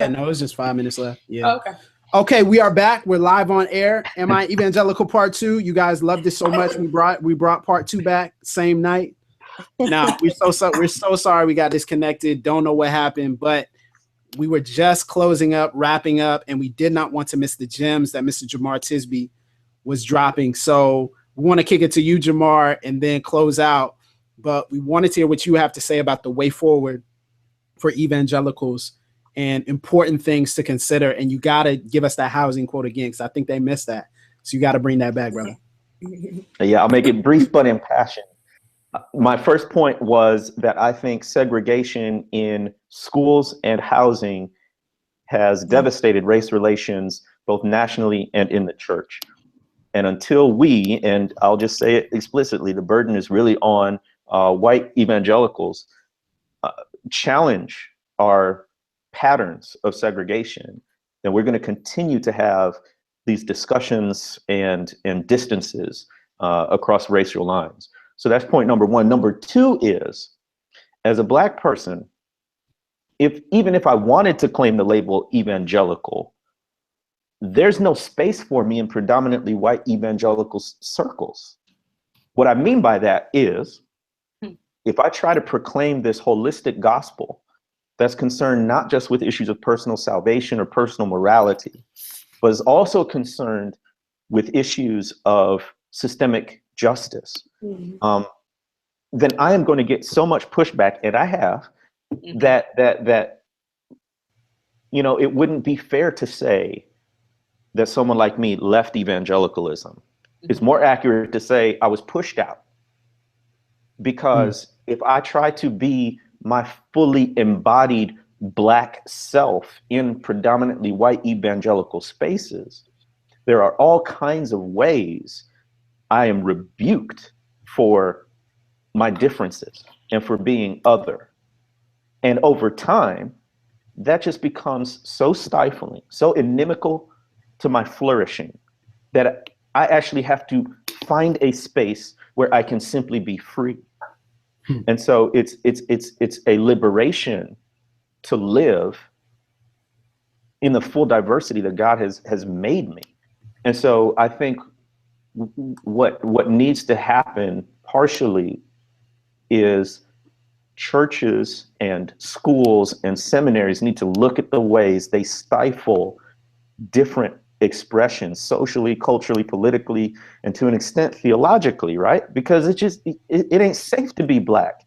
Yeah, no, it's just 5 minutes left. Yeah. Oh, okay. Okay, we are back. We're live on air. Am I Evangelical Part 2? You guys loved it so much. We brought Part 2 back same night. Now we're so sorry we got disconnected. Don't know what happened, but we were just wrapping up, and we did not want to miss the gems that Mr. Jamar Tisby was dropping. So we want to kick it to you, Jamar, and then close out. But we wanted to hear what you have to say about the way forward for evangelicals and important things to consider. And you got to give us that housing quote again, because I think they missed that. So you got to bring that back, brother. Yeah, I'll make it brief but impassioned. My first point was that I think segregation in schools and housing has devastated race relations, both nationally and in the church. And until we, and I'll just say it explicitly, the burden is really on white evangelicals, challenge our patterns of segregation, then we're going to continue to have these discussions and distances across racial lines. So that's point number one. Number two is, as a Black person, even if I wanted to claim the label evangelical, there's no space for me in predominantly white evangelical circles. What I mean by that is, if I try to proclaim this holistic gospel that's concerned not just with issues of personal salvation or personal morality, but is also concerned with issues of systemic justice, then I am going to get so much pushback, and I have, that you know, it wouldn't be fair to say that someone like me left evangelicalism. It's more accurate to say I was pushed out, because if I try to be my fully embodied Black self in predominantly white evangelical spaces, there are all kinds of ways I am rebuked for my differences and for being other. And over time, that just becomes so stifling, so inimical to my flourishing, that I actually have to find a space where I can simply be free. And so it's a liberation to live in the full diversity that God has made me. And so I think what needs to happen partially is churches and schools and seminaries need to look at the ways they stifle different expressions socially, culturally, politically, and to an extent theologically, right? Because it ain't safe to be Black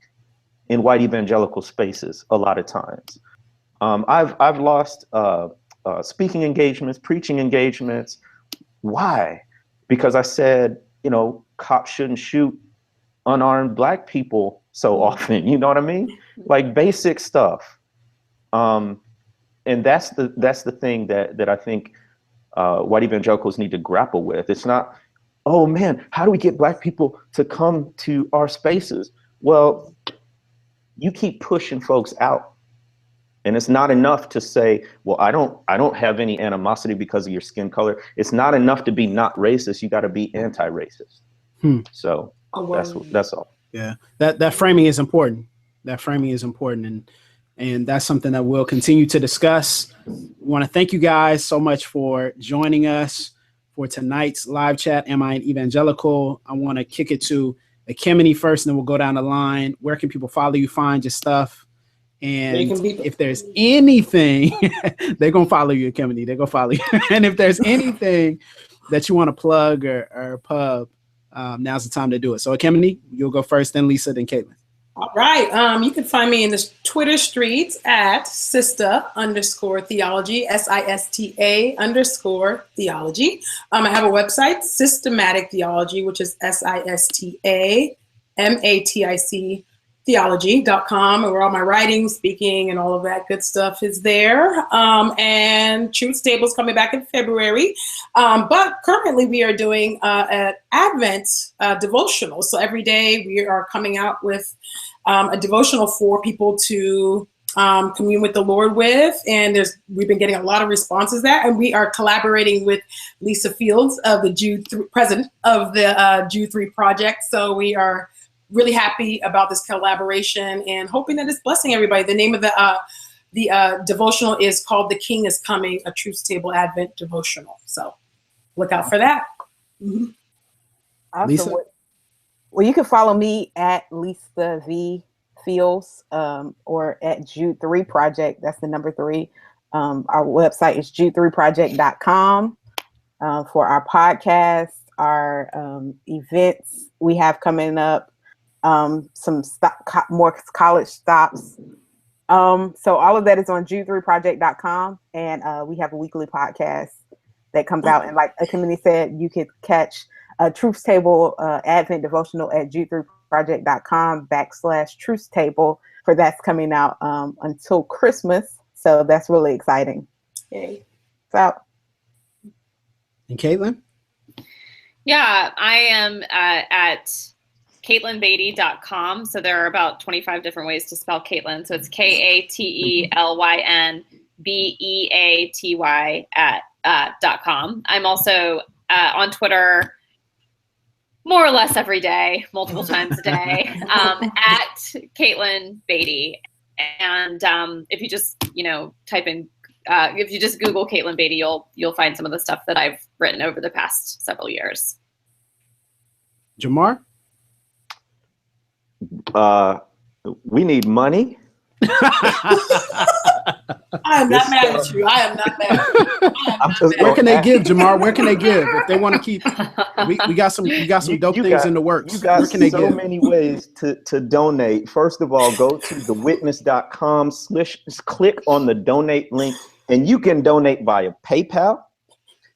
in white evangelical spaces a lot of times. I've lost speaking engagements, preaching engagements. Why? Because I said, you know, cops shouldn't shoot unarmed Black people so often. You know what I mean? Like basic stuff. And that's the thing that I think white evangelicals need to grapple with. It's not, oh man, how do we get Black people to come to our spaces? Well, you keep pushing folks out. And it's not enough to say, well, I don't have any animosity because of your skin color. It's not enough to be not racist. You got to be anti-racist. So that's all. Yeah, that framing is important. That framing is important, and that's something that we'll continue to discuss. We want to thank you guys so much for joining us for tonight's live chat. Am I an Evangelical? I want to kick it to Ekemini first, and then we'll go down the line. Where can people follow you, find your stuff? And if there's anything, they're going to follow you, Ekemini. They're going to follow you. And if there's anything that you want to plug or pub, now's the time to do it. So Ekemini, you'll go first, then Lisa, then Caitlin. All right. You can find me in the Twitter streets at Sista_theology, SISTA_theology. I have a website, Systematic Theology, which is SISTAMATIC theology.com, and where all my writing, speaking, and all of that good stuff is there. And Truth Table's coming back in February. But currently we are doing an Advent devotional. So every day we are coming out with a devotional for people to commune with the Lord with. And we've been getting a lot of responses there. And we are collaborating with Lisa Fields, of the president of the Jude 3 Project. So we are really happy about this collaboration and hoping that it's blessing everybody. The name of the the devotional is called "The King is Coming," a Truth Table Advent devotional. So look out for that. Awesome. Lisa? Well, you can follow me at Lisa V Fields or at Jude 3 Project. That's the number 3. Our website is jude3project.com for our podcast, our events we have coming up, some more college stops. So all of that is on jude3project.com, and we have a weekly podcast that comes out. And like Akamini said, you could catch a Truth Table Advent devotional at jude3project.com/Truth Table, for that's coming out until Christmas. So that's really exciting. Okay. So, And Caitlin? Yeah, I am at CaitlinBeatty.com. So there are about 25 different ways to spell Caitlin. So it's KaTelynBeaty @.com. I'm also on Twitter more or less every day, multiple times a day, at Caitlin Beatty. And if you just, type in, if you just Google Caitlin Beatty, you'll find some of the stuff that I've written over the past several years. Jamar? We need money. I am not mad at you. I am not mad at you. Where can they give, Jamar? Where can they give if they want to keep? We got some dope things in the works. You got Where can they so give? many ways to donate. First of all, go to thewitness.com, click on the donate link, and you can donate via PayPal.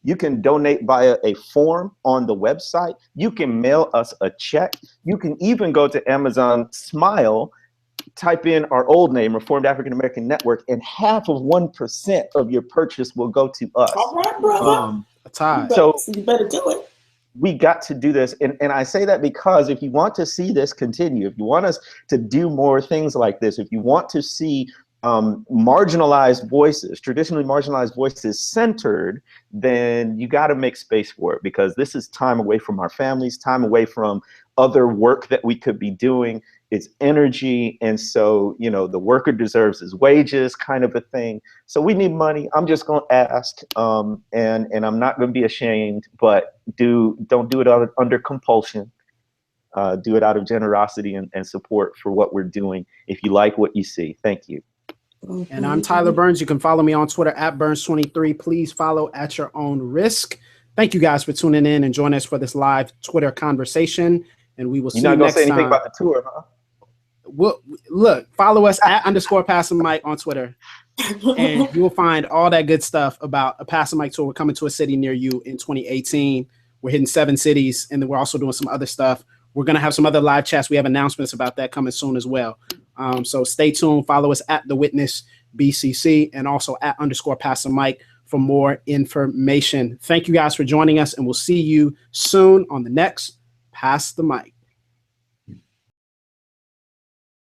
You can donate via a form on the website. You can mail us a check. You can even go to Amazon Smile, type in our old name, Reformed African American Network, and 0.5% of your purchase will go to us. All right, brother. A tie. So you better do it. we got to do this. And I say that because if you want to see this continue, if you want us to do more things like this, if you want to see marginalized voices, traditionally marginalized voices centered, then you got to make space for it, because this is time away from our families, time away from other work that we could be doing. It's energy. And so, the worker deserves his wages, kind of a thing. So we need money. I'm just going to ask, and I'm not going to be ashamed, but don't do it under compulsion. Do it out of generosity and support for what we're doing. If you like what you see, thank you. And I'm Tyler Burns. You can follow me on Twitter at Burns23. Please follow at your own risk. Thank you guys for tuning in and joining us for this live Twitter conversation. And we will see you next time. You're not going to say anything about the tour, huh? Well, look, follow us at _Pastor Mike on Twitter. And you will find all that good stuff about a Pastor Mike tour. We're coming to a city near you in 2018. We're hitting 7 cities, and then we're also doing some other stuff. We're going to have some other live chats. We have announcements about that coming soon as well. So stay tuned. Follow us at The Witness BCC and also at _Pastor Mike for more information. Thank you guys for joining us, and we'll see you soon on the next Pass the Mic.